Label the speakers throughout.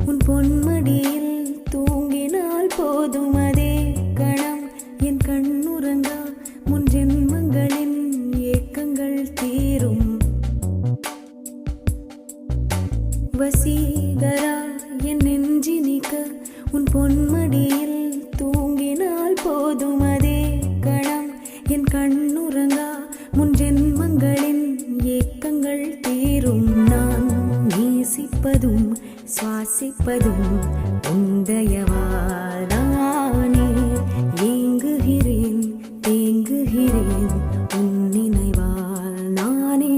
Speaker 1: உன் பொன்மடியில் தூங்கினால் போதும் அதே கணம் என் கண்ணுறங்கா முன் ஜென்மங்களின் ஏக்கங்கள் தீரும். வசீகரா என் நெஞ்சினிக்க உன் பொன்மடியில் தூங்கினால் போதும் அதே கணம் என் கண்ணுறங்கா முன் ஜென்மங்களின் ஏக்கங்கள் தீரும். நான் நேசிப்பதும் சுவாசிப்பதும் உந்தயவாதானே. ஏங்குகிறேன் தேங்குகிறேன் உன் நினைவால் நானே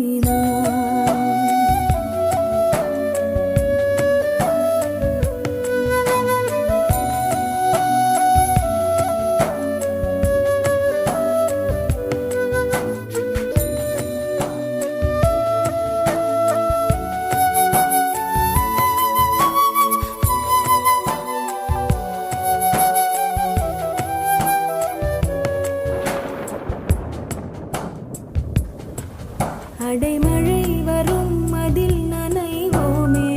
Speaker 1: அடைமழை வரும் அதில் நனைவோமே.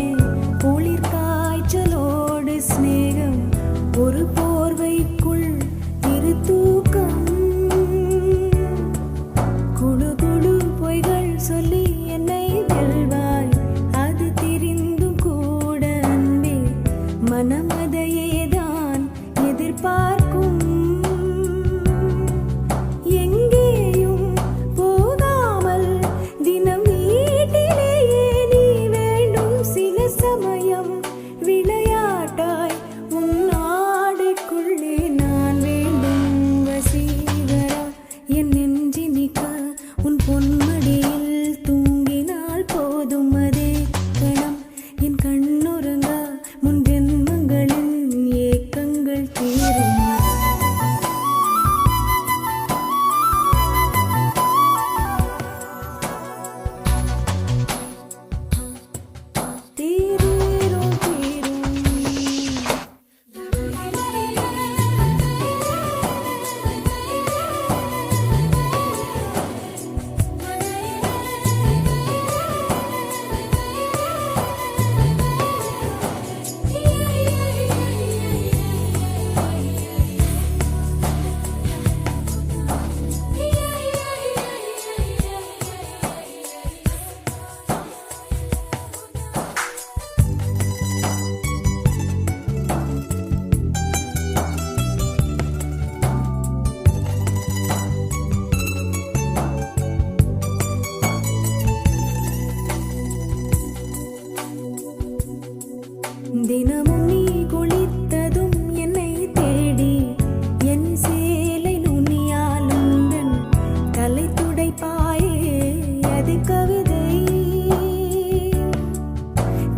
Speaker 1: குளிர் காய்ச்சலோடு சிநேகம் ஒரு போர்வைக்குள் இரு தூக்கம். குழு குழு பொய்கள் சொல்லி என்னை வெல்வாய். அது தெரிந்தும் கூட அன்பே மனமதையேதான் எதிர்பார்க்கும். தினமும் நீ குளித்ததும் என்னை தேடி என் சேலை நுனியால் உந்தன் தலை துடைப்பாயே. அது கவிதை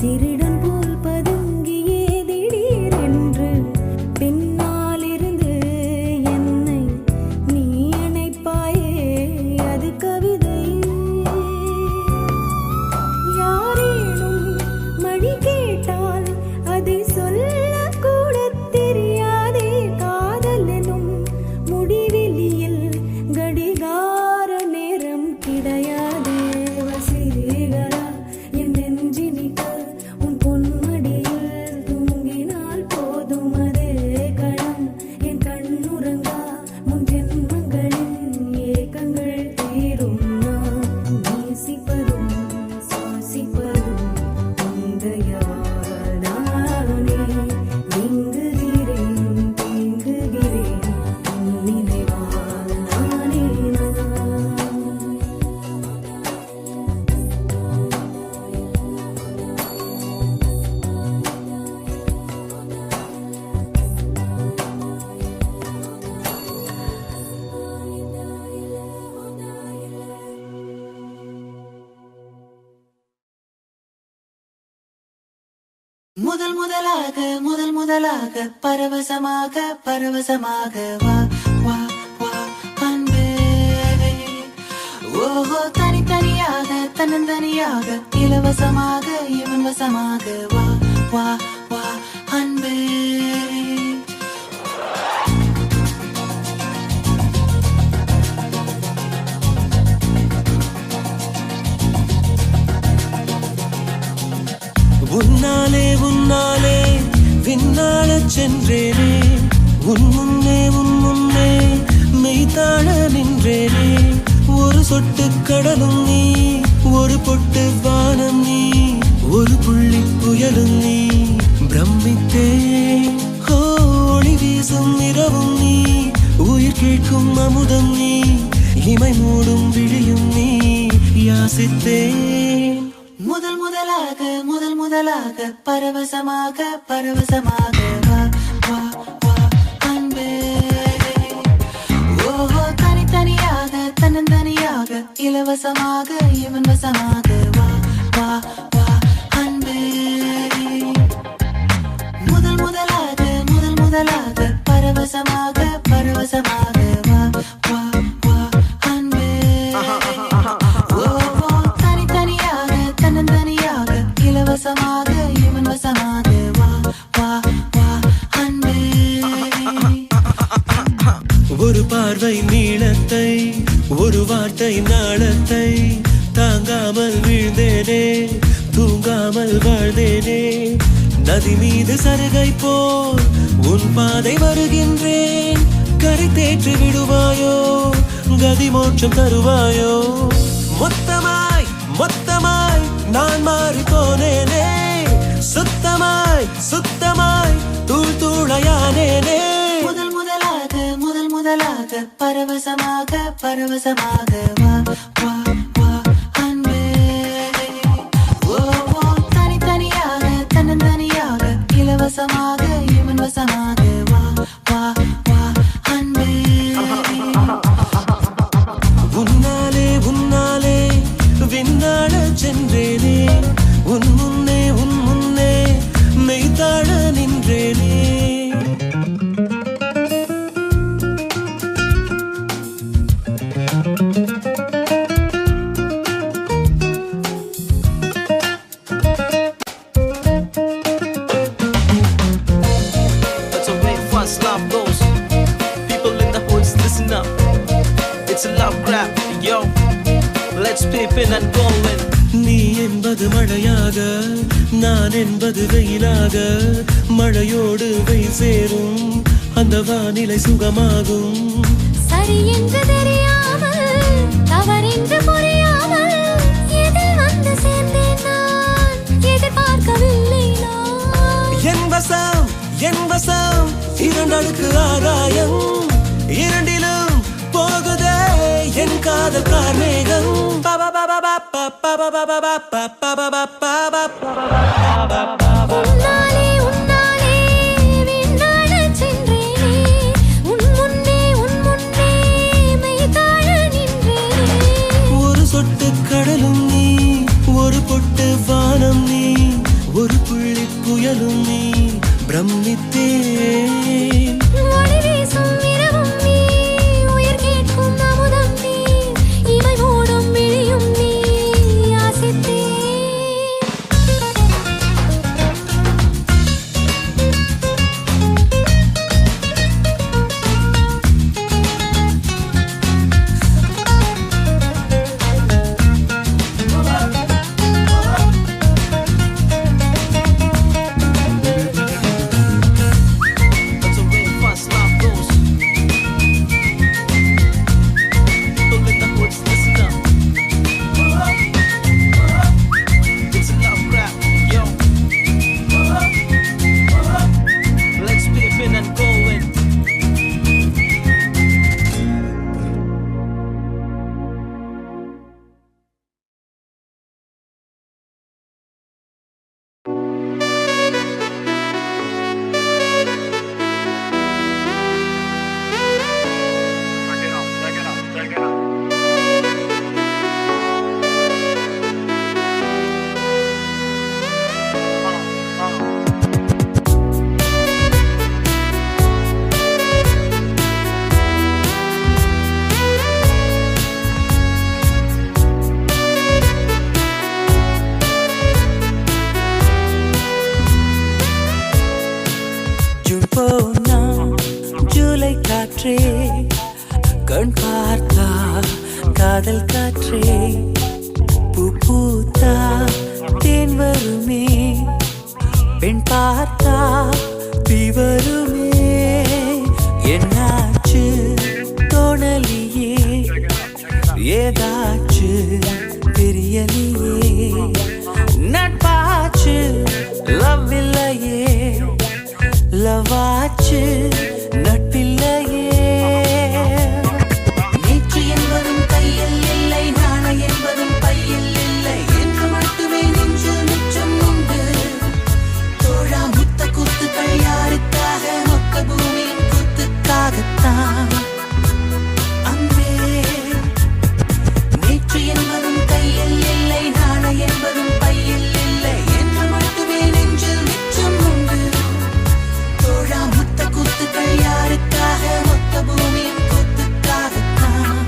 Speaker 1: திருடன் போல் பதுங்கியே திடீரென்று பின்னாலிருந்து என்னை நீ அணைப்பாயே. அது கவிதை யாரேனும் மணி கேட்டால் அதை சொல்லக்கூட தெரியாதே. காதல் எனும் முடிவெளியில் கடிகார நேரம் கிடையாதே. வசீகரா என் நெஞ்சினிக்க உன் பொன்மடியில் தூங்கினால் போதும் அதே கணம் என் கண்ணுறங்கா முன் ஜென்மங்களின் ஏக்கங்கள் தீரும். நான் நேசிப்பதும் சுவாசிப்பதும் உந்தயா
Speaker 2: முதல் முதலாக பரவசமாக வா வா வா அன்பே. ஓஹோ தனித்தனியாக தன்னந்தனியாக இலவசமாக இவன் வசமாக வா வா வா அன்பே.
Speaker 3: உன்னாலே சொட்டு கடலும் நீ, ஒரு பொட்டு வானம் நீ, ஒரு புள்ளி புயலும் நீ. பிரமித்தேன் ஒளி வீசும் இரவும் நீ, உயிர் கேட்கும் அமுதம் நீ, இமை மூடும் விழியும் நீ. யாசித்தேன்
Speaker 2: முதல் முதலாக பரவசமாக பரவசமாக வா வா வா அன்பே. ஓஹோ தனித்தனியாக தன்னந்தனியாக இலவசமாக இவன் வசமாக வா வா வா அன்பே. முதல் முதலாக பரவசமாக பரவசமாக வா வா வா அன்பே. ஓஹோ தனித்தனியாக தன்னந்தனியாக இலவசமாக இவன் வசமாக வா வா வா அன்பே.
Speaker 3: ஒரு பார்வை நீளத்தை, ஒரு வார்த்தை நாளத்தை, தாங்காமல் வீழ்ந்தேனே, தூங்காமல் வாழ்ந்தேனே. நதி மீது சருகை போல் உன் பாதை வருகின்றேன். கரை தேற்றி விடுவாயோ, கதி மோட்சம் தருவாயோ. மொத்தமாய் மொத்தமாய் நான் மாறி போனேனே, சுத்தமாய் சுத்தமாய் தூள் தூளையானேனே.
Speaker 2: முதல் முதலாக பரவசமாக பரவசமாக வா வா வா அன்பே. ஓஹோ தனித்தனியாக தன்னந்தனியாக இலவசமாக இவன் வசமாக வா வா வா அன்பே.
Speaker 3: உன்னாலே உன்னாலே விண்ணாட சென்றேனே, உன் முன்னே மெய்தாழ நின்றேனே.
Speaker 4: That's the way fast love goes. People in the hoods, listen up. It's a love grab, yo. Let's peep in and go in.
Speaker 3: நீ என்பது மழையாக, நான் என்பது வெயிலாக. மழையோடு வெயில் சேரும், அந்த வானிலை சுகமாகும்.
Speaker 1: சரி என்று தெரியாமல் தவறென்று புரியாமல் எதில் வந்து சேர்ந்தேன் நான், எதிர்பார்க்கவில்லை நான்.
Speaker 3: என் வசம் இரண்டடுக்கு ஆகாயம், இரண்டிலும் போகுதே என் காதல் கார்மேகம்.
Speaker 1: உன்னாலே உன்னாலே விண்ணாடச் சென்றேனே, உன் முன்னே மெய்தாழ நின்றேனே.
Speaker 3: ஒரு சொட்டு கடலும் நீ, ஒரு பொட்டு வானம் நீ, ஒரு புள்ளி புயலும் நீ. பிரமித்தேன்
Speaker 1: ஒளி வீசும் இரவும் நீ, உயிர் கேட்கும் அமுதம் நீ, இமை மூடும் விழியும் நீ. யாசித்தேன்
Speaker 4: That's the way fast love goes. People in the hoods, listen up. It's a love grab, yo. Let's peep in and go in.
Speaker 2: June போனா ஜூலை காற்றே, கண் பார்த்தா காதல் காற்றே. பூ பூத்தா தேன் வருமே, பெண் பார்த்தா தீ வருமே. என்னாச்சு தோணலியே, ஏதாச்சு தெரியலையே நட்பாச்சு லவ் இல்லையே லவாச்சு நட்பில்லையே நேற்று என்பதும் கையில் இல்லை நாளை என்பதும் பையில் இல்லை என்று மட்டுமே நெஞ்சில் மிச்சம் உண்டு தோழா முத்த குத்துக்கள் யாருக்காக மொத்த பூமியின் குத்துக்காகத்தான் என்பதும் கையில் இல்லை நாளை என்பதும் பையில் இல்லை என்று மட்டுமே நெஞ்சில் மிச்சம் உண்டு தோழா முத்த குத்துக்கள் யாருக்காக மொத்த பூமியின் குத்துக்காகத்தான்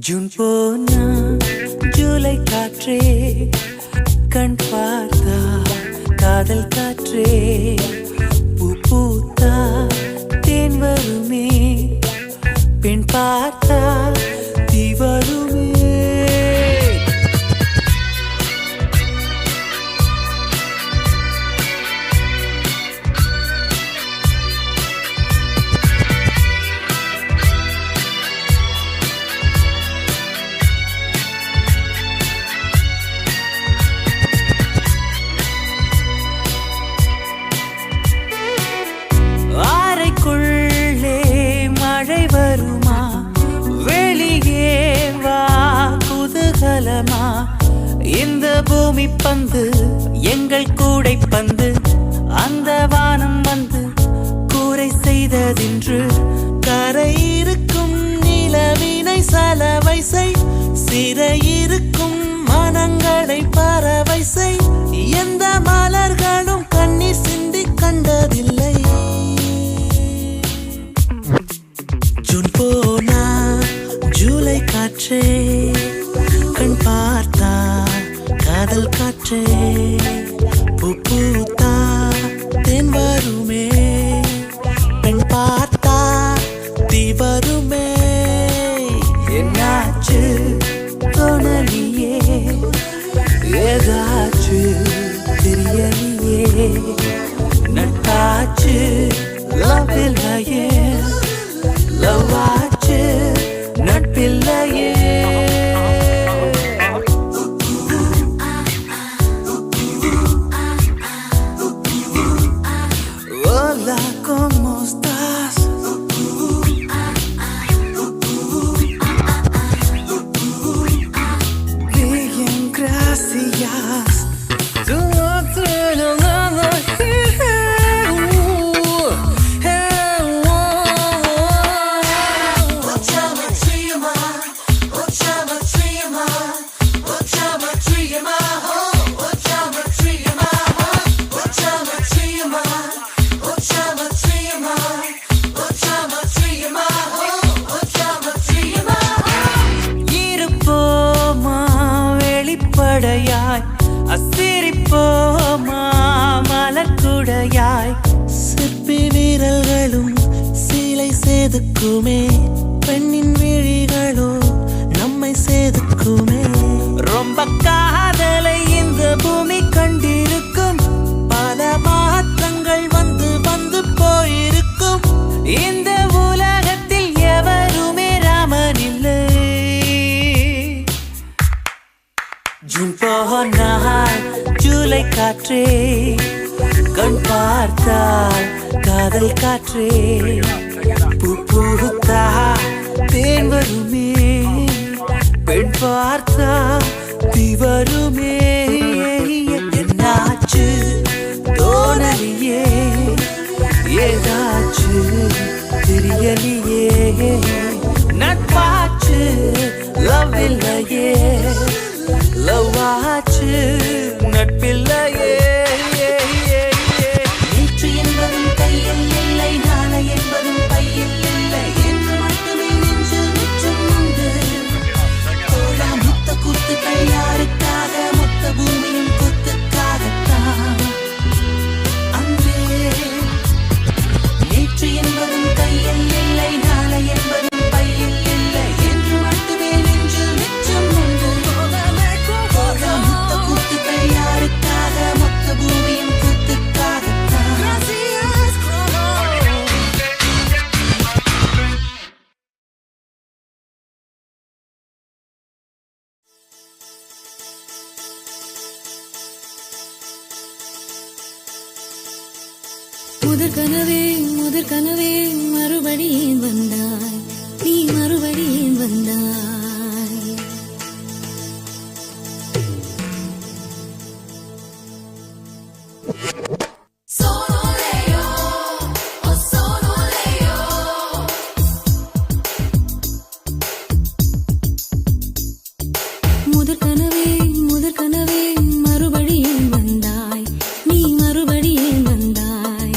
Speaker 2: ஜூன் போனா ஜூலை காற்றே கண் பார்த்தா காதல் காற்றே பூத்தா தேன் வருமே பெண் பார்த்தா தீ வருமே இந்த பூமி பந்து எங்கள் கூடை பந்து அந்த வானம் வந்து கூரை செய்ததென்று கரை இருக்கும் நிலவினை சலவை செய் சிறை இருக்கும் மனங்களை பறவை செய் எந்த மலர்களும் கண்ணீர் சிந்தி கண்டதில்லை ஜூன் போனா ஜூலை காற்றே கண் பார்த்தா காதல் காற்றே பூத்தா தேன் வருமே பெண் பார்த்தா தீ வருமே என்னாச்சு தோணலியே ஏதாச்சு தெரியலையே நட்டாச்சு லவ் இல்லையே லவாச்சு நட்பில்லையே அசிரிப்போமா மலக்குடையாய் சிற்பி வீரர்களும் சீலை சேதுக்குமே பெண்ணின் விழிகளோ நம்மை சேதுக்குமே ரொம்ப காதலை இந்த பூமி கண்டிருக்கும் பல மாற்றங்கள் வந்து வந்து போயிருக்கும் இந்த உலகத்தில் எவருமே ராமன் இல்லை ஜூன் போனால் ஜூலை காற்றே கண் பார்த்தால் காதல் காற்றே பூத்தா தேன் வருமே பெண் பார்த்தா தீ வருமே என்னாச்சு தோணலியே ஏதாச்சு தெரியலையே நட்பாச்சு லவ் இல்லையே லவாச்சு நட்பில்லையே நேற்று என்பதும் கையில் இல்லை நாளை என்பதும் பையில் இல்லை என்று மட்டுமே நெஞ்சில் மிச்சம் உண்டு தோழா முத்த குத்துக்கள் யாருக்காக மொத்த பூமியின் குத்துக்காகத்தான் அன்றே நேற்று என்பதும் கையில் இல்லை நாளை என்பதும் பையில் இல்லை என்று மட்டுமே நெஞ்சில் மிச்சம் உண்டு
Speaker 1: முதற் கனவே மறுபடியும் வந்தாய், நீ மறுபடியும் வந்தாய். முதற் கனவே மறுபடியும் வந்தாய், நீ மறுபடியும் வந்தாய்.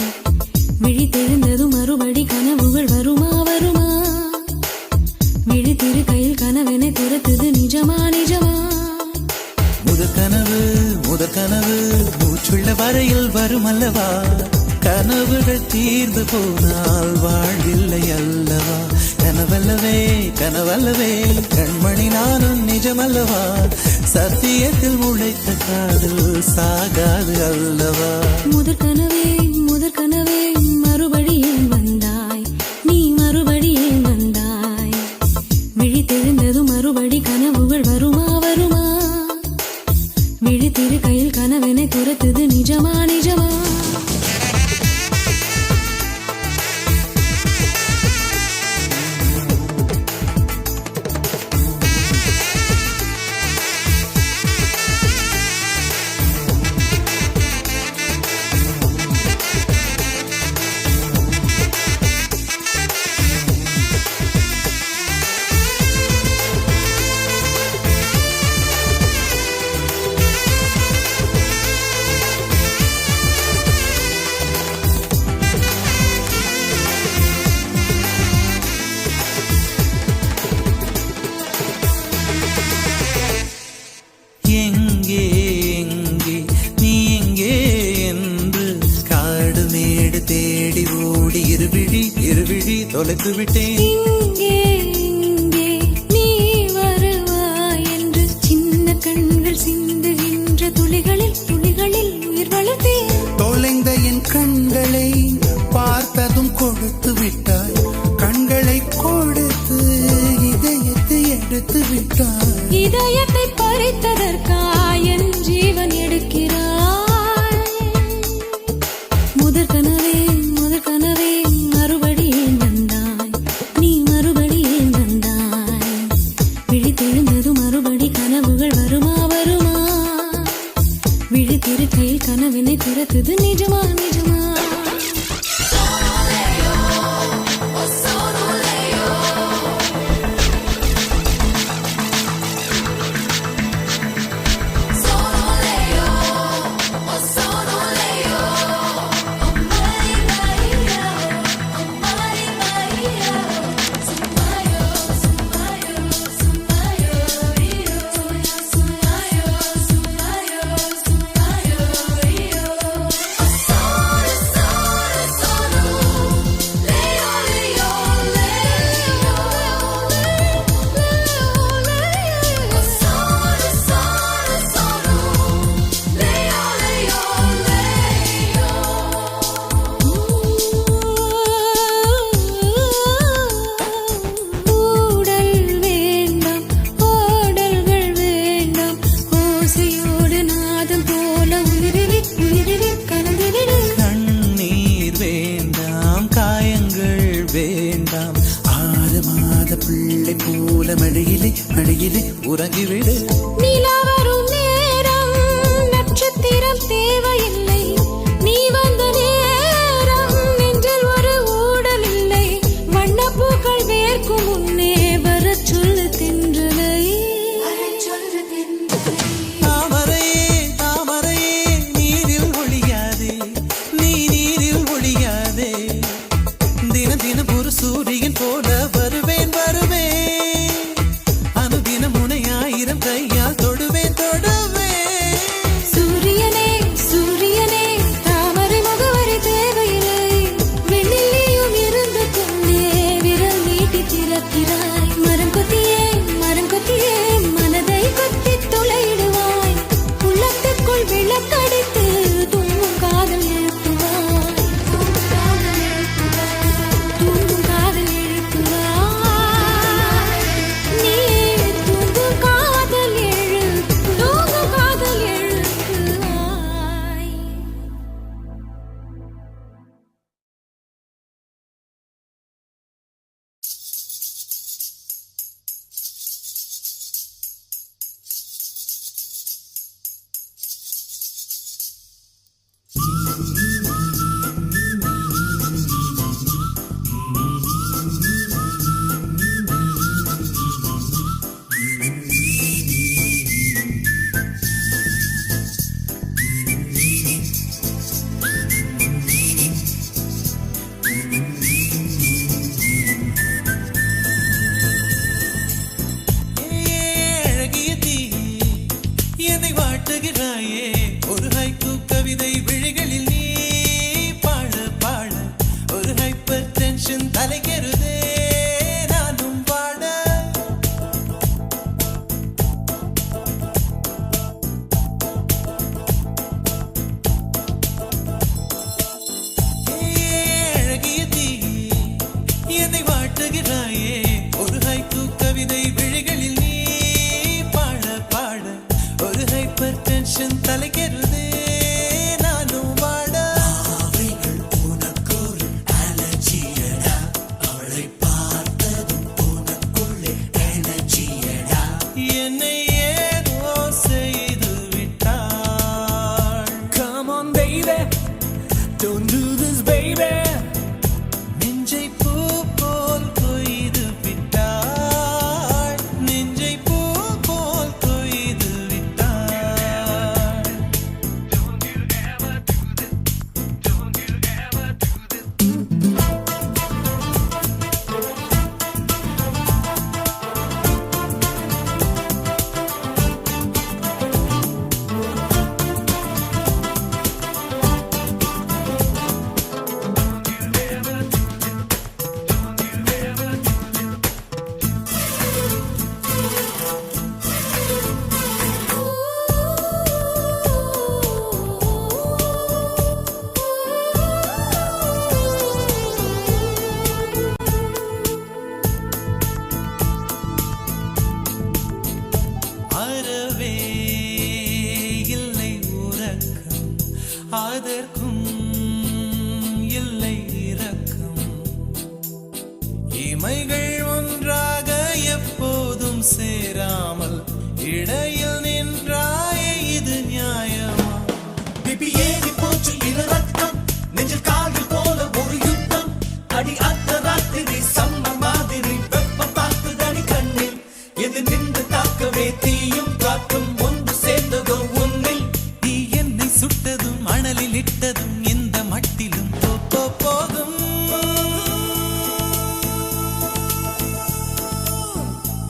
Speaker 1: விழித்தெழுந்ததும் மறுபடி கனவுகள் வருமா வருமா? விழித்திரு கையில் கனவென துரத்துது நிஜமா நிஜமா?
Speaker 3: முதற் கனவு மூச்சுள்ள வரையில் வரும் அல்லவா? கனவுகள் தீர்ந்து போனால் வாழ்வில்லை அல்லவா? கனவல்லவே கண்மணி நானும் நிஜமல்லவா? சத்தியத்தில் முளைத்த காதல் சாகாது அல்லவா?
Speaker 1: முதற் கனவே மறுபடியும் வந்தாய், நீ மறுபடியும் வந்தாய். விழித்தெழுந்ததும் மறுபடி கனவுகள் வருமா வருமா? விழித்திரு கையில் கனவென துரத்துது நிஜமா நிஜமா?
Speaker 3: தொலைத்து விட்டேன்.
Speaker 1: இங்கே நீ வருவாய் என்று சின்ன கண்கள் சிந்துகின்ற துளிகளில் உயிர் வளர்த்தேன்.
Speaker 5: தொலைந்த என் கண்களை பார்த்ததும் கொடுத்து விட்டாய், கண்களை கொடுத்து இதயத்தை எடுத்து விட்டாய்.
Speaker 1: இதயத்தை பறித்ததற்காய் என் ஜீவன் எடுக்கிறாய். முதற் கனவே மறுபடியும் வந்தாய், நீ மறுபடியும் வந்தாய். விழித்தெழுந்ததும் மறுபடி கனவுகள் வருமா வருமா? விழித்திரு கையில் கனவினை துரத்துது நிஜமா நிஜமா?
Speaker 3: மழையிலே உறங்கிவிடு.
Speaker 1: நிலா வரும் நேரம் நட்சத்திரம் தேவையில்லை, நீ வந்த நேரம் நெஞ்சில் ஒரு ஊடல் இல்லை. வண்ணப்பூக்கள் வேர்க்கும் முன்னே வரச் சொல்லு தென்றலை.
Speaker 3: தாமரையே நீரில் ஒழியாதே, நீ நீரில் ஒழியாதே. தினம் தினம் ஒரு சூரியன் போல வருவேன் கையால் தொடுவேன்.
Speaker 1: சூரியனே
Speaker 3: வாட்டுகிறாயே ஒரு ஹைக்கூ கவிதை விழிகளில் நீ பாட பாட ஒரு ஹைப்பர் டென்ஷன் தலைகெருதே நானும் பாட அழகிய தீயே என்னை வாட்டுகிறாயே ஒரு ஹைக்கூ கவிதை விழிகளில் நீ பாட பாட ஒரு ஹைப்பர் டென்ஷன் தலைகெருதே நானும் வாட அவைகள் உனக்கொரு அலர்ஜியடா அவளை பார்த்ததும் உனக்குள்ளே எனர்ஜியடா என்னை ஏதோ செய்து விட்டாள் Come on baby don't do this baby நெஞ்சை பூ போல் கொய்து விட்டாள் நெஞ்சை பூ போல் கொய்து விட்டாள் அறவே இல்லை உறக்கம் அதற்கும் இல்லை இரக்கம் இமைகள் ஒன்றாக எப்போதும் சேராமல் இடையில் நின்றாயே இது நியாயமா
Speaker 6: பிபி ஏறி போச்சு இரு ரத்தம் நெஞ்சில் கால்கள் போல ஒரு யுத்தம் அடி அத்த ராத்திரி சம்ம மாதிரி வெப்பம் தாக்குதடி கண்ணில் எது நின்று தாக்கவே தீயும் காற்றும் ஒன்று சேர்ந்ததோ உன்னில்
Speaker 3: நீ என்னை சுட்டதும் அனலில் இட்டதும் எந்த மட்டிலும் போகும்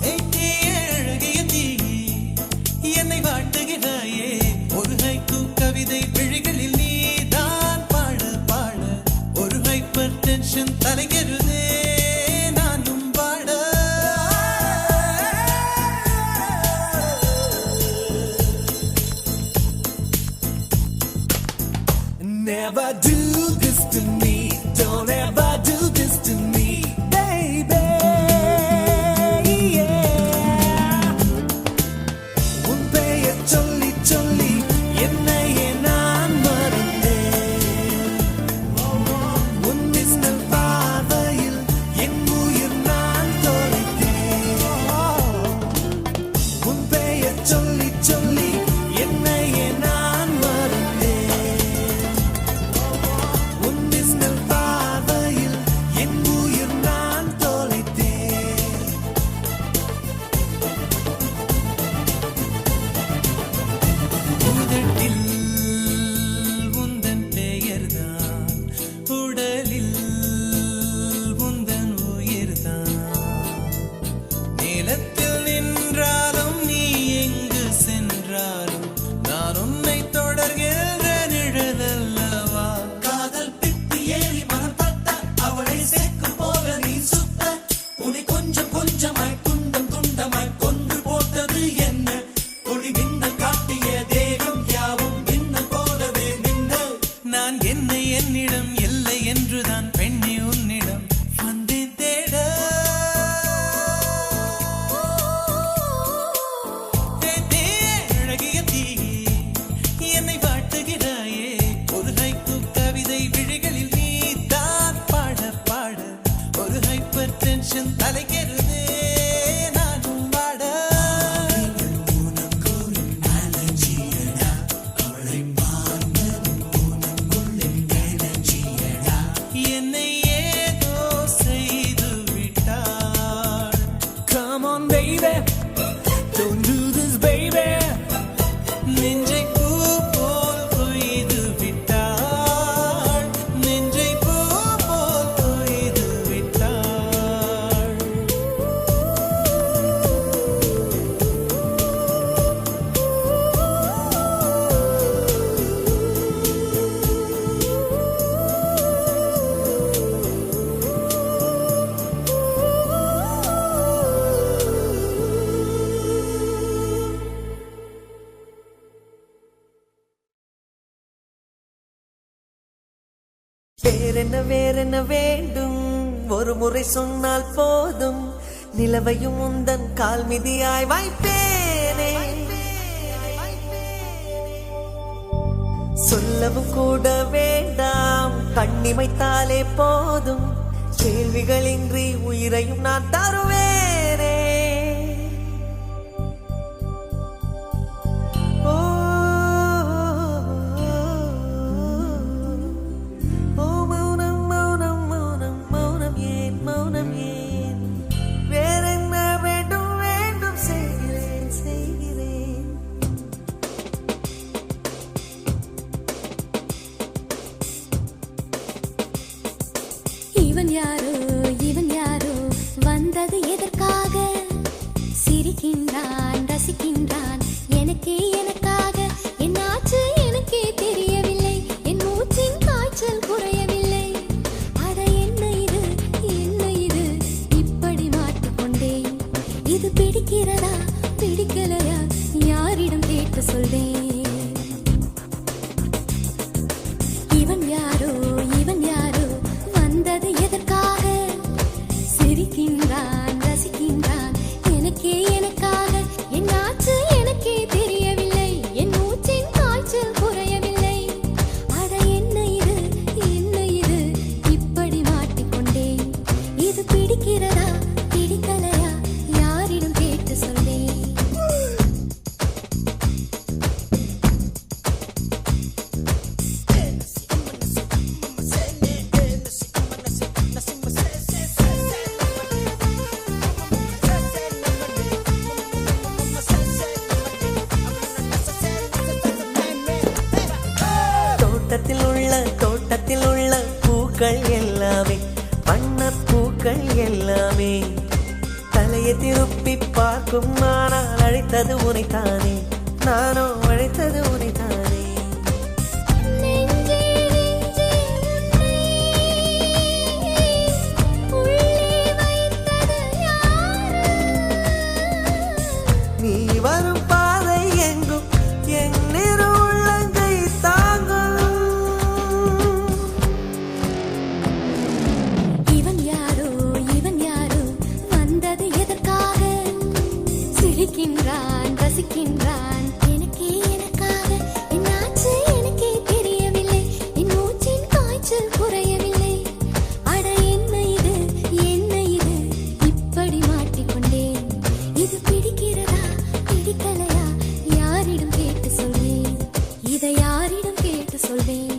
Speaker 3: அழகிய தீயே என்னை வாட்டுகிறாயே ஒரு ஹைக்கூ கவிதை விழிகளில் நீதான் பாட பாட ஒரு ஹைப்பர் டென்ஷன் தலைகெருதே நானும் பாட
Speaker 6: Never do this to me don't ever do this to me baby yeah உன் பெயர் சொல்லி சொல்லி
Speaker 7: வேறென்ன வேண்டும் ஒரு முறை சொன்னால் போதும் நிலவையும் உந்தன் கால் மிதியாய் வைப்பேனே சொல்லவும் கூட வேண்டாம் கண்ணிமைத்தாலே போதும் கேள்விகளின்றி உயிரையும் நான் தருவேனே
Speaker 1: இவன் யாரோ வந்தது எதற்காக சிரிக்கின்றான் ரசிக்கின்றான் எனக்காக என்னாச்சு எனக்கே தெரியவில்லை என் மூச்சின் காய்ச்சல் குறையவில்லை அட என்ன இது இப்படி மாட்டிக்கொண்டேன் இது பிடிக்கிறதா பிடிக்கலையா யாரிடம் கேட்டு சொல்வேன் இவன் யாரோ வந்தது எதற்காக சிரிக்கின்றான் ரசிக்கின்றான் எனக்காக என்னாச்சு எனக்கே தெரியவில்லை என் மூச்சின் காய்ச்சல் குறையவில்லை அட என்ன இது இப்படி மாட்டிக்கொண்டேன் இது பிடிக்கிறதா பிடிக்கலையா யாரிடம் கேட்டு சொல்வேன் தோட்டத்தில் உள்ள பூக்கள் எல்லாமே வண்ணப் பூக்கள் எல்லாமே தலையை திருப்பி பார்க்கும் ஆனால் அழைத்தது உனைத்தானே நானோ அழைத்தது உனைத்தானே நீ வரும் பாதை எங்கும் என் உள்ளங்கை தாங்கும் இவன் யாரோ வந்தது எதற்காக சிரிக்கின்றான் ரசிக்கின்றான் எனக்காக என்னாச்சு எனக்கே தெரியவில்லை என் மூச்சின் காய்ச்சல் குறையவில்லை அட என்ன இது இப்படி மாட்டிக்கொண்டேன் இது பிடிக்கிறதா பிடிக்கலையா யாரிடம் கேட்டு சொல்வேன் இதை யாரிடம் கேட்டு சொல்வேன்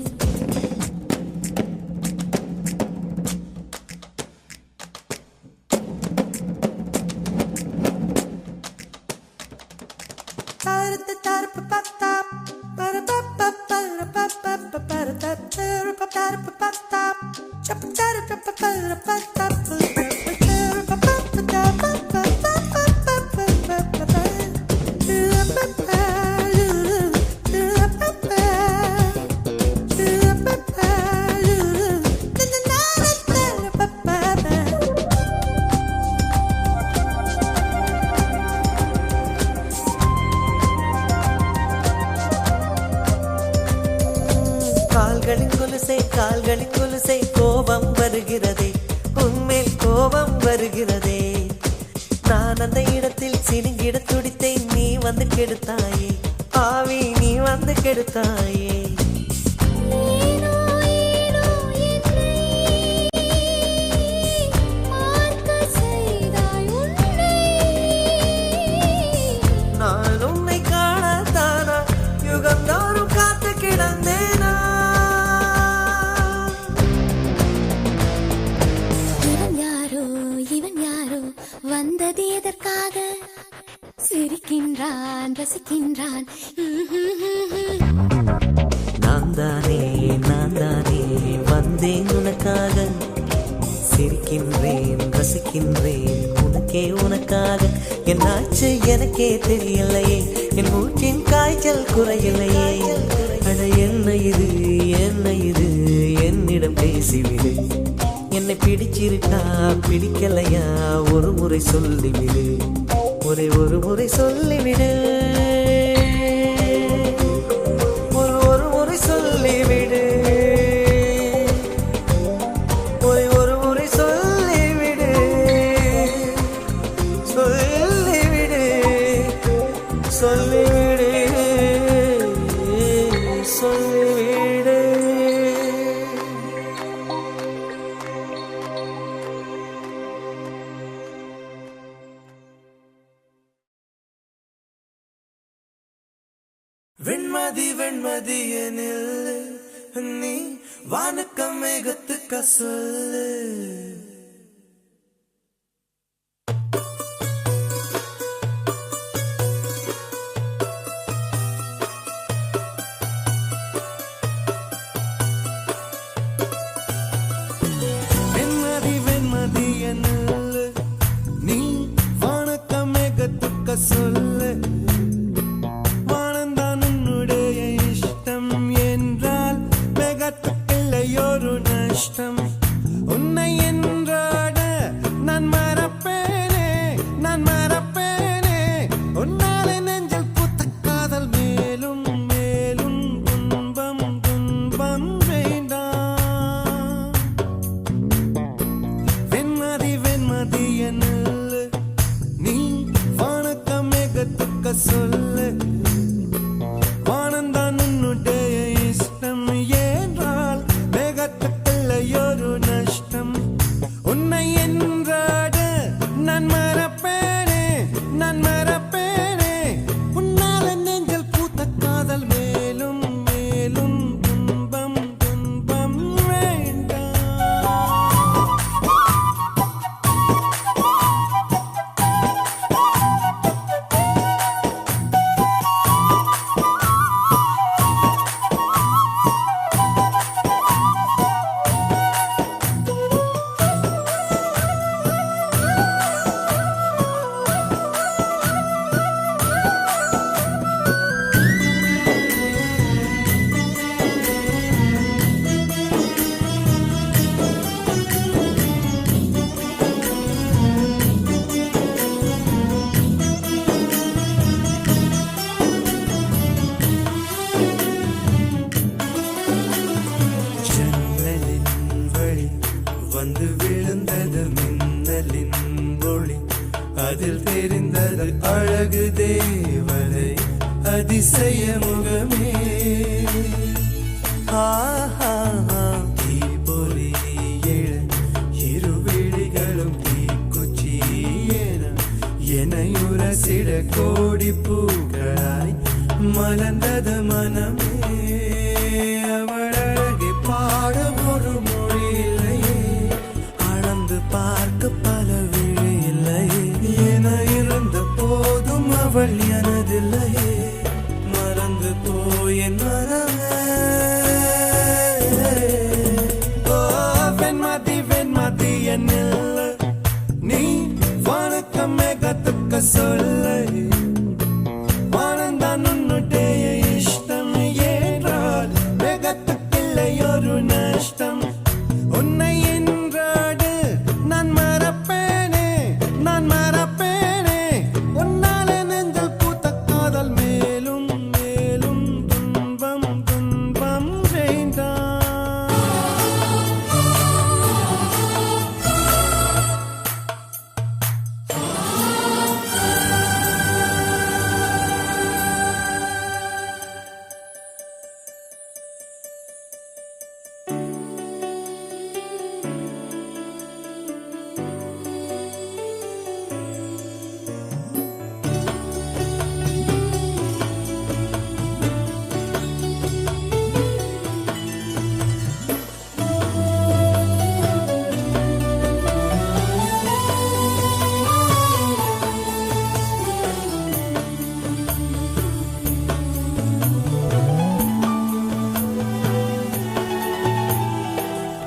Speaker 7: கால்களின் கொலுசை கோபம் வருகிறதே உன்மேல் கோபம் வருகிறதே நான் அந்த இடத்தில் சினுங்கிட துடித்தேன் நீ வந்து கெடுத்தாயே ஆவி நீ வந்து கெடுத்தாயே நான் உன்னை காணத்தானா யுகந்தோறும் காத்து கிடந்தேனா
Speaker 1: இவன் யாரோ வந்தது எதற்காக சிரிக்கின்றான் ரசிக்கின்றான்
Speaker 7: நான் தானே வந்தேன் உனக்காக சிரிக்கின்றேன் ரசிக்கின்றேன் உனக்காக என்னாச்சு எனக்கே தெரியலையே என் மூச்சின் காய்ச்சல் குறையலையே அட என்ன இது என்னிடம் பேசிவிடு என்னை பிடிச்சிருக்கா பிடிக்கலையா ஒரு முறை சொல்லிவிடு ஒரு முறை சொல்லிவிடு ஒரு முறை சொல்லிவிடு
Speaker 3: வெண்மதி வெண்மதி எனில் நீ வானுக்க மேகத்துக்க சொல்லு. வெண்மதி வெண்மதி எனில் நீ வானுக்க மேகத்துக்க சொல்லு. வானந்தான் உன்னுடைய இஷ்டம் என்றால் மேகத்துக்கில்லையொரு நஷ்டம். உன்னை என்றாட நான் மறப்பேனே, நான் மறப்பேனே. உன்னாலே நெஞ்சில் பூத்த காதல் மேலும் மேலும் துன்பம் துன்பம் வேண்டாம். வெண்மதி வெண்மதி எனில் நீ வானக்க மேகத்துக்க சொல்லு. வானந்தான் உன்னுடைய இஷ்டம் என்றால் மேகத்துக்கில்லையொரு நஷ்டம். உன்னை என்றாட நான் மறப்பேனே, நான் மறப்பேனே. உன்னால நெஞ்சில் பூத்த காதல் மேலும் மேலும் துன்பம் துன்பம் வேண்டாம். ஜன்னலின் வழி வந்து விழுந்தது மின்னலின் ஒளி. அதில் தெரிந்தது அழகு தேவதை அதிசய முகமே. ஆஹா தீபொறி எழ இரு விழிகளும் தீக்குச்சி எனையுரசிட கோடி பூக்களாய் மலர்ந்தது மனமே. அவள் அழகை பாட ஒரு மொழி இல்லையே, அளந்து பார்க்க பல விழி இல்லையே. என இருந்த போதும் அவள் எனதில்லையே, மறந்து போயின் மனமே. ஓ வெண்மதி வெண்மதி என்னில் நீ வானக்க மேகத்துக்க சொல்லை. வானந்தான் உன்னுடைய இஷ்டம் என்றால் மேகத்துக்கில்லையொரு நஷ்டம். உன்னை என்றாடு நான் மறப்பேனே, நான் மறப்பேனே. உன்னாலே நெஞ்சில் பூத்த காதல் மேலும் மேலும் துன்பம் துன்பம் வேண்டாம்.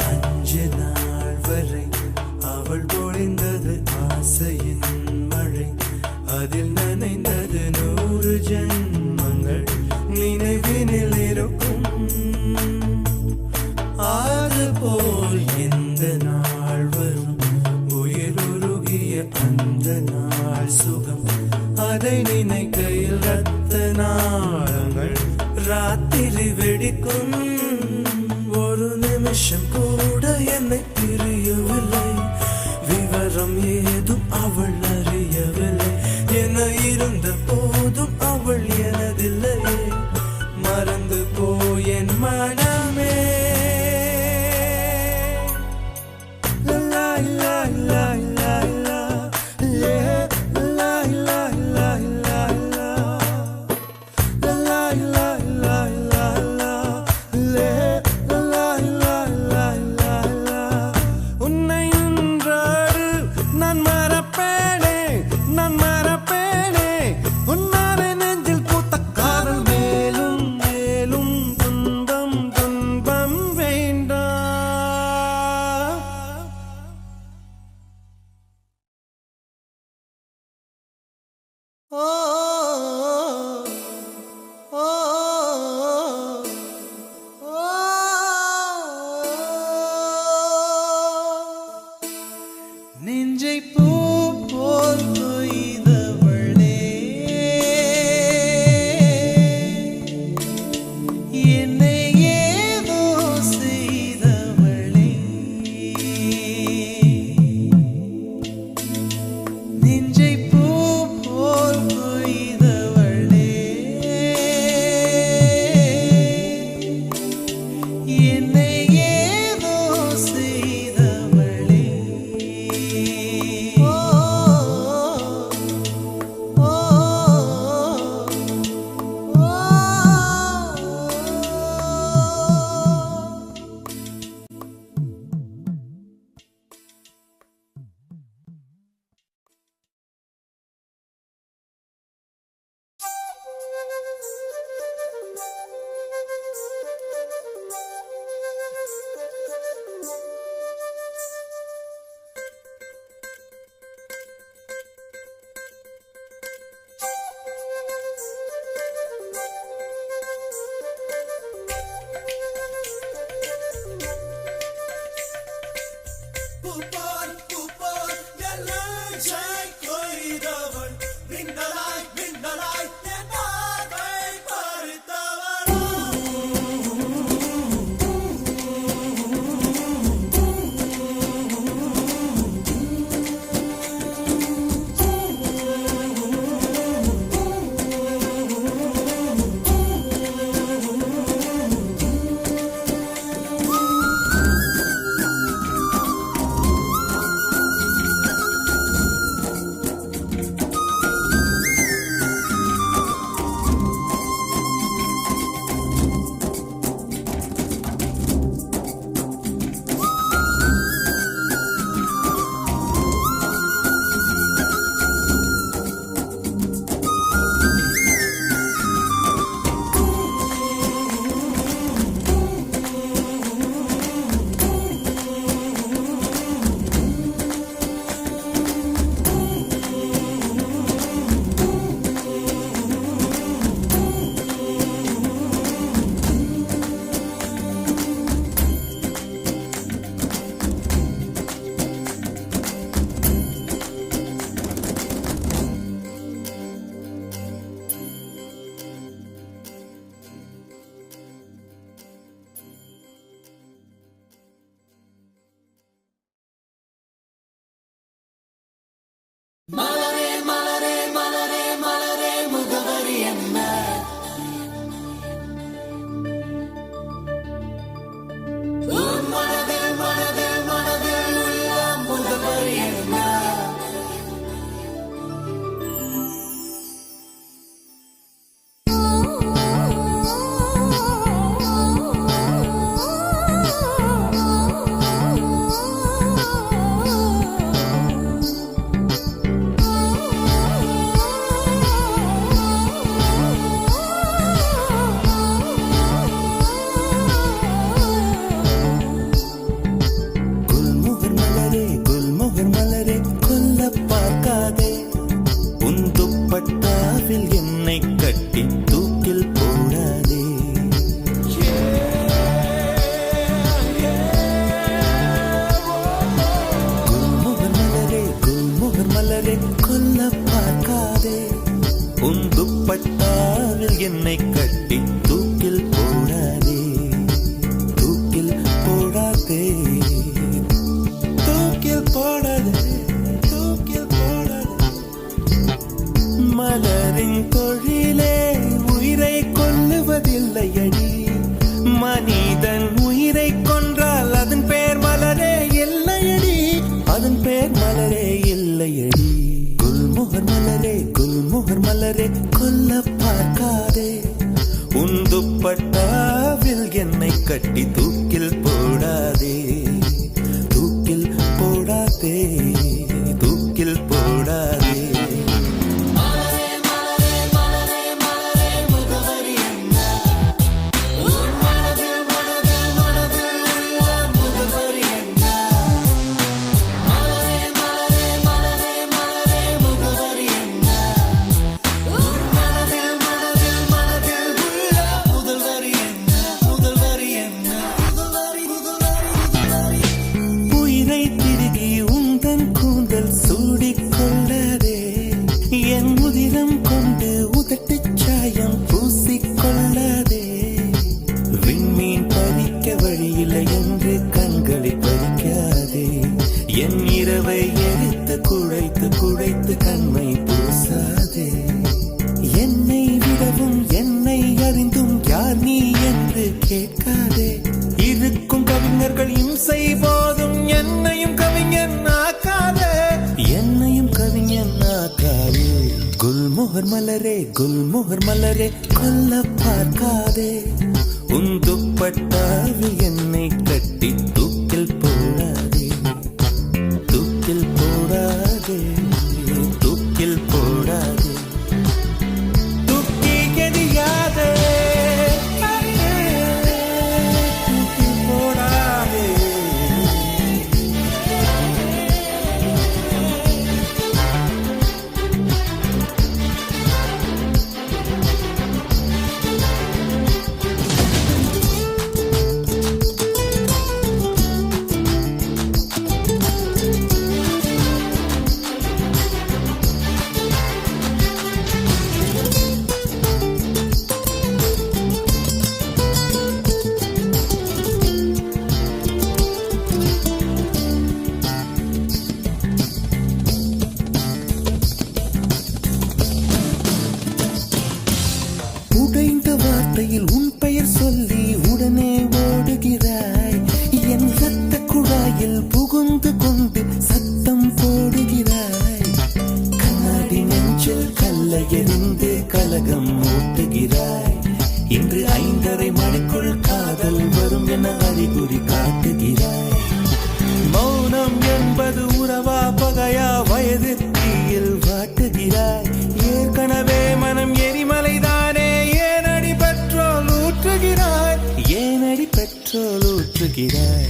Speaker 3: அஞ்சு நாள் வரை அவள் பொழிந்தது ஆசையின் மழை. அதில் நனைந்தது 100 ஜென்மங்கள் நினைவினில் இருக்கும். அதுபோல் எந்த நாள் வரும் உயிருருகிய அந்த நாள் சுகம். அதை நினைக்கையில் ரத்த நாளங்கள் ராத்திரி வெடிக்கும். ஒரு நிமிஷம் கூட என்னை பிரியவில்லை, விவரம் ஏதும் அவள் அறியவில்லை. என இருந்த போதும் அவள் எனதில்லையே, மறந்து போயென் மனமே. லா லா லா லா லா லா லா லா லா லா லா லா லா என்னை கட்டி தூக்கில் போடாதே, தூக்கில் போடாதே, தூக்கில் போடாதே, தூக்கில் போடாதே. மலரின் தொழிலே உயிரை கொல்லுவதில்லையடி, மனிதன் உயிரை கொன்றால் அதன் பேர் மலரே இல்லையடி, அதன் பேர் மலரே இல்லையடி. குல்முகர் மலரே, குல்முகர் மலரே, கொல்ல பார்க்காதே, உன் துப்பட்டாவில் என்னை கட்டி தூக்கில் போடாதே, தூக்கில் போடாதே, தூக்கில் போடாதே. குல்முகர் மலரே, குல்முகர் மலரே, கொல்ல பார்க்காதே, உன் துப்பட்டாவில் என்னை கட்டி தூக்கில் போடாதே, தூக்கில் போடாதே, தூக்கில் போடாதே, தூக்கி எறியாதே, தூக்கில் போடாதே. உடைந்த வார்த்தையில் உன் பெயர் சொல்லி உடனே ஓடுகிறாய், என் ரத்த குழாயில் புகுந்து கொண்டு சத்தம் போடுகிறாய், கண்ணாடி நெஞ்சில் கல்லை எறிந்து கலகம் ஊட்டுகிறாய், இன்று 5:30 மணிக்குள் காதல் வரும் என அறிகுறி காட்டுகிறாய். மௌனம் என்பது உறவா பகையா வயது தீயில் வாட்டுகிறாய், ஏற்கனவே மனம் எரிமலைதானே, ஏனடி பெட்ரோல் ஊற்றுகிறாய், ஏனடி பெட்ரோல் ஊற்றுகிறாய்.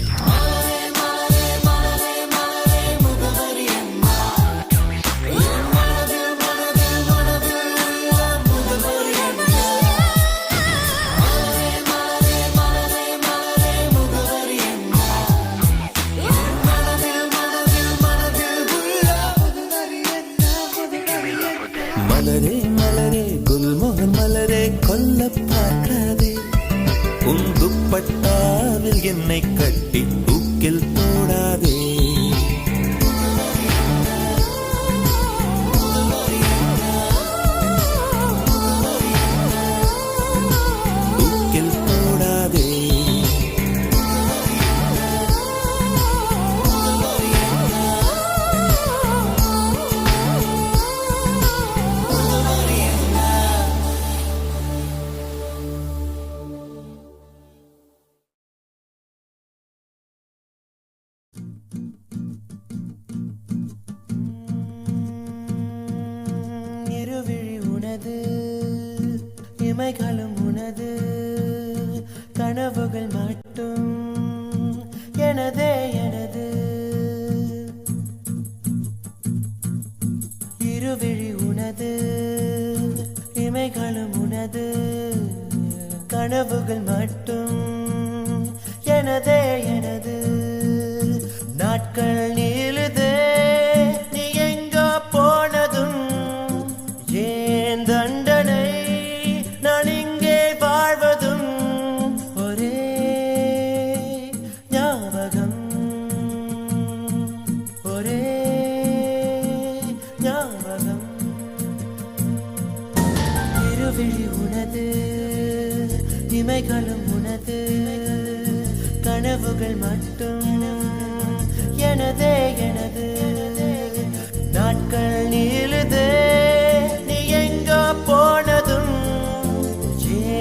Speaker 3: மலரே மலரே, குல்முகர் மலரே, கொல்ல பார்க்காதே, உன் துப்பட்டாவில் என்னை கட்டி தூக்கில் போடாதே, தூக்கில் போடாதே. இருவிழி உனது, இமைகளும் உனது, கனவுகள் மட்டும் எனதே எனது. இருவிழி உனது, இமைகளும் உனது, கனவுகள் மட்டும் எனதே எனது. நாட்கள் நீளுதே, நீ எங்கோ போனதும் ஏன் தண்டனை, நான்
Speaker 7: இமைகளும் உனது கனவுகள் மட்டும் எனதே எனது நாட்கள் நீளுதே நீ எங்க போனதும்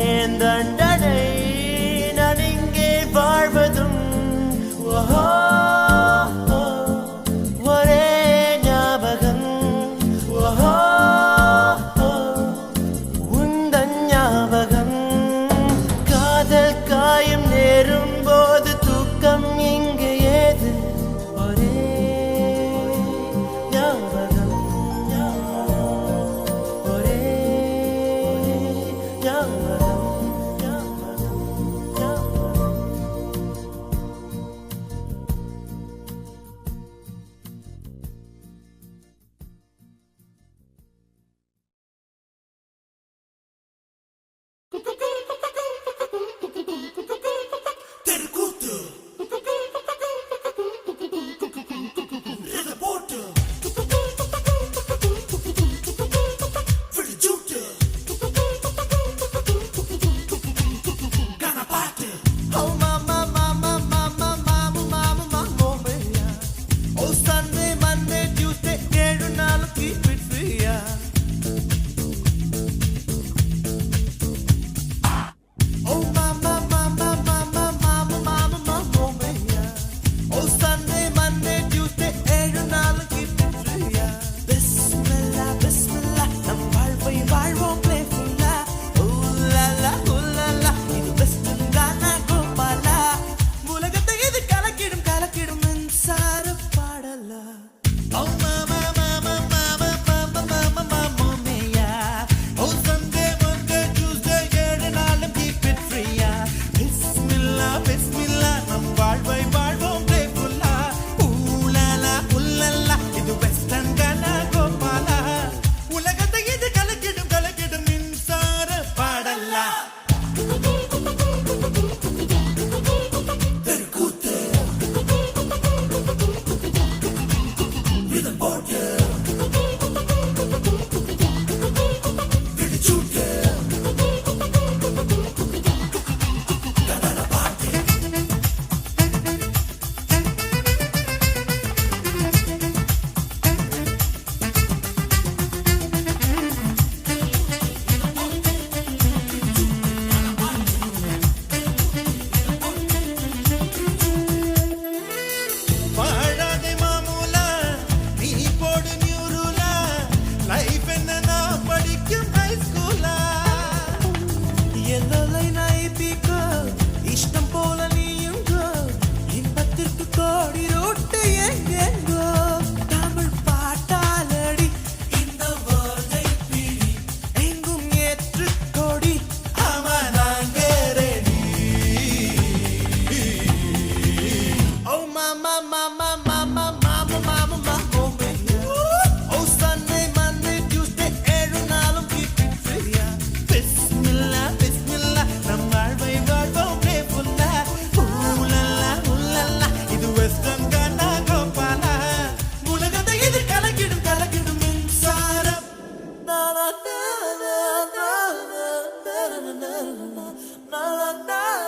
Speaker 7: ஏன் தண்டனை நான் இங்கே வாழ்வதும் ஓஹோ ஒரே ஞாபகம் ஓஹோ உந்தன் ஞாபகம் காதல் காயம் நேரும் போது தூக்கம் இங்கு ஏது ஒரே ஞாபகம் ஒரே ஞாபகம்
Speaker 6: தெருக்கூத்து போட்டு விழிச்சூட்டு கனப்பாட்டு
Speaker 7: Oh mama mama mama mama mama mama mia Oh Sunday Monday Tuesday ஏழு நாள் keep it free Oh mama mama mama mama mama mama mia Oh Sunday Monday Tuesday ஏழு நாள் keep it free Bismillah Bismillah நம் வாழ்வை வாழ்வோம் playful ooh la la இது western கானா கோபாலா உலகத்தை இது கலக்கிடும் மின்சார பாடலா Oh mama mama mama mama mama mama mia Oh Sunday Monday Tuesday ஏழு நாளும் keep it free Bismillah Bismillah நம் வாழ்வை வாழ்வோம் playful ooh la la இது வெஸ்டர்ன் கானா கோபாலா உலகத்தை இது கலக்கிடும் மின்சார பாடலா
Speaker 6: தெருக்கூத்து இதன் போட்டு விழிச்சூட்டு கனப்பாட்டு
Speaker 5: வாழாதே மாமூலா நீ போடு நியூருலா லைஃப் என்ன நான் படிக்கும் ஹை ஸ்கூலா எல்லை நாய்பிக்கோ இஷ்டம் போல நீயும் கோ இன்பத்திற்கு கோடி ரோட்டு எங்கெங்கோ தமிழ் பாட்டாலடி இந்த வேர்ல்டை பிடி எங்கும் ஏற்று கொடி ஆமா நாங்க ready Oh mama mama mama mama mama mama mia Oh Sunday Monday Tuesday ஏழு நாளும் keep it free Bismillah Bismillah நம் வாழ்வை வாழ்வோம் playful ooh la la இது வெஸ்டர்ன் கானா கோபாலா உலகத்தை இது கலக்கிடும் மின்சாரம் na na na na na na na na na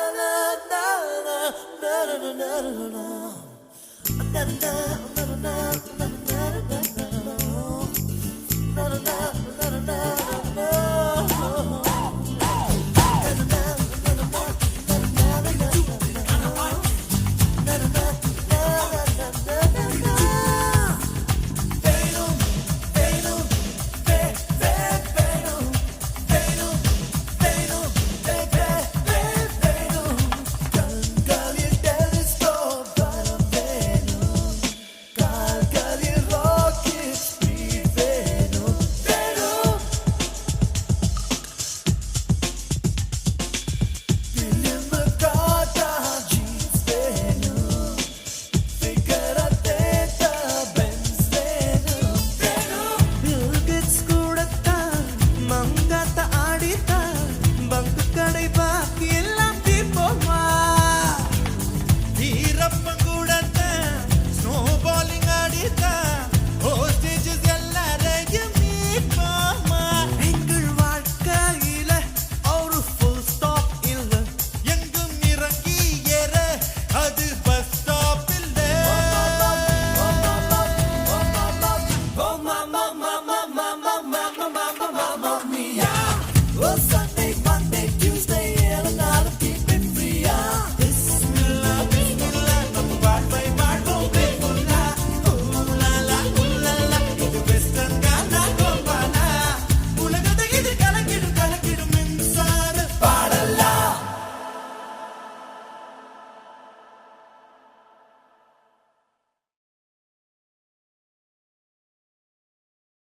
Speaker 6: கால்களில் rocket speed வேணும்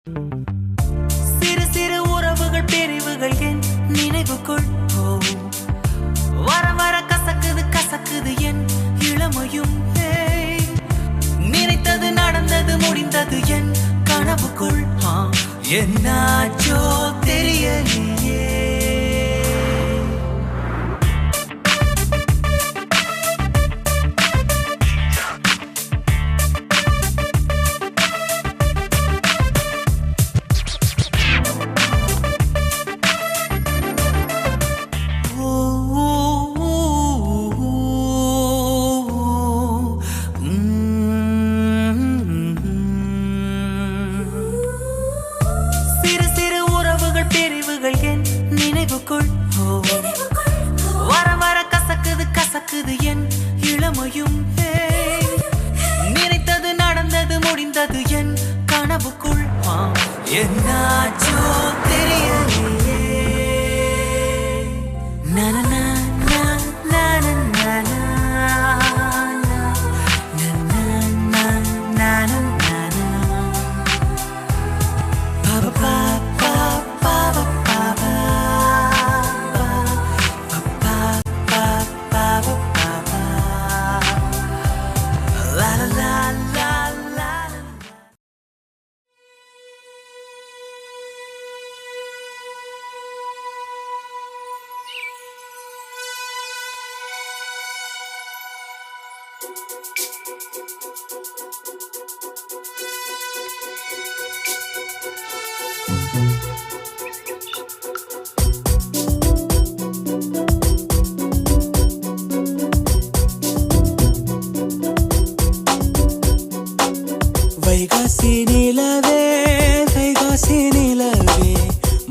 Speaker 2: சிறு சிறு உறவுகள் பிரிவுகள் என் நினைவுக்குள் வர வர கசக்குது கசக்குது என் இளமையும் நினைத்தது நடந்தது முடிந்தது என் கனவுக்குள் என்னாச்சோ தெரியலையே வர வர கசக்குது கசக்குது என் இளமையும் நினைத்தது நடந்தது முடிந்தது என் கனவுக்குள் என்னாச்சோ தெரியலையே நன
Speaker 3: வைகாசி நிலவே வைகாசி நிலவே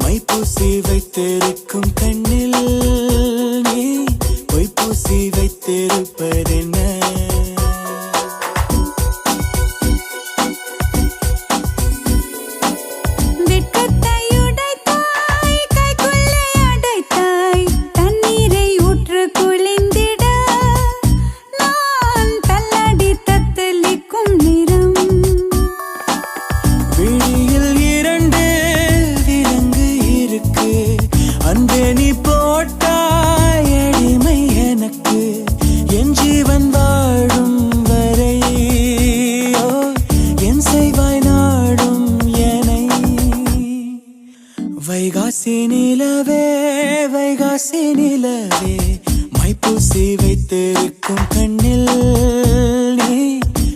Speaker 3: மைப்பூசி வைத்திருக்கும் கண்ணில் நீ பொய்ப்பூசி வைத்திருப்பதென்ன வைகாசி நிலவே வைகாசி நிலவே மைப்பூசி வைத்திருக்கும் கண்ணில் நீ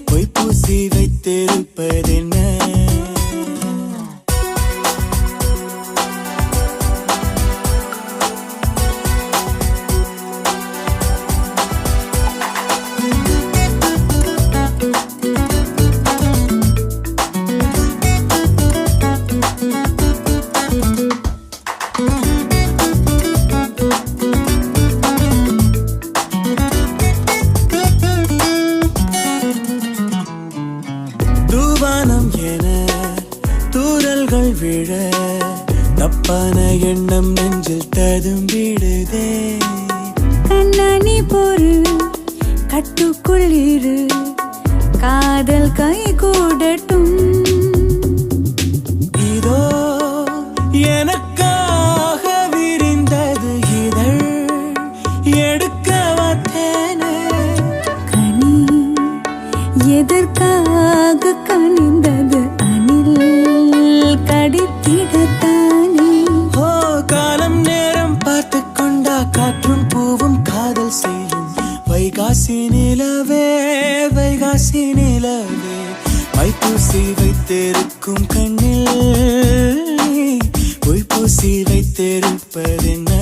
Speaker 3: பொய்ப்பூசி வைத்திருப்பதென்ன விழ தப்பான எண்ணம் நெஞ்சில் ததும்பிடுதே
Speaker 1: கண்ணாணி பொறு கட்டுக்குள் இரு காதல் கை கூடட்டும்
Speaker 3: இதோ எனக்காக விரிந்தது இதழ் எடுக்க வந்தேனே
Speaker 1: கனி எதற்காக கனிந்தது கடித்திடத்தானே
Speaker 3: ஓ காலம் நேரம் பார்த்து கொண்டா காற்றும் பூவும் காதல் செய்யும் வைகாசி நிலவே வைகாசி நிலவே மைப்பூசி வைத்திருக்கும் கண்ணில் பொய்ப்பூசி வைத்திருப்பதென்ன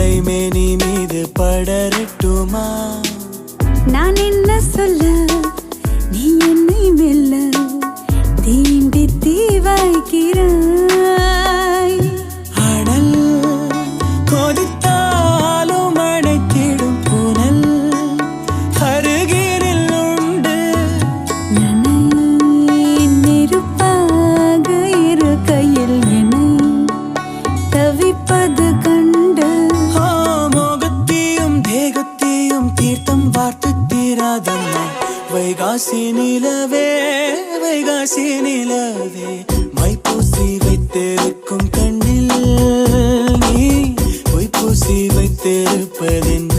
Speaker 3: மழை மேனி மீது படரட்டுமா?
Speaker 1: நான் என்ன சொல்ல நீ என்னை மெல்ல தீண்டி தீ வைக்கிறாய்.
Speaker 3: அனல் கொதித்தாலும் அணைத்திடும் புனல் அருகினில் உண்டு.
Speaker 1: நெருப்பாக இரு கையில் என்னை தவிப்பது கண்டு
Speaker 3: மோகத்தையும் தேகத்தையும் தீர்த்தம் பார்த்து தீராதம்மா. வைகாசி நிலவே வைகாசி நிலவே மைப்பூசி வைத்திருக்கும் கண்ணில் நீ பொய்ப்பூசி வைத்திருப்பதென்ன?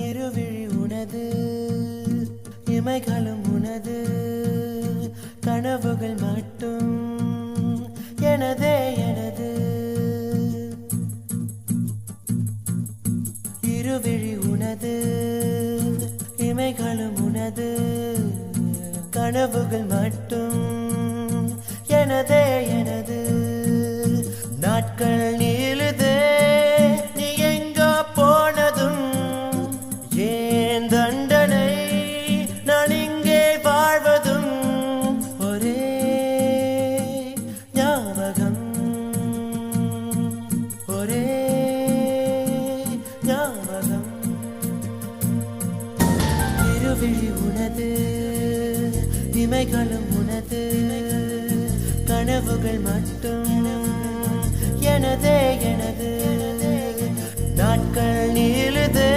Speaker 7: இருவிழி உனது இமைகளும் உனது கனவுகள் மட்டும் எனதே எனது. இருவிழி உனது இமைகளும் உனது கனவுகள் மட்டும் எனதே எனது. நாட்கள் நீளுதே நீ எங்கோ போனதும் ஏன் தண்டனை நான் இங்கே வாழ்வதும் ஒரே ஞாபகம் ஒரே ஞாபகம். இருவிழி உனது இமைகளும் உனது கனவுகள் மட்டும் எனதே எனது. நாட்கள் நீளுதே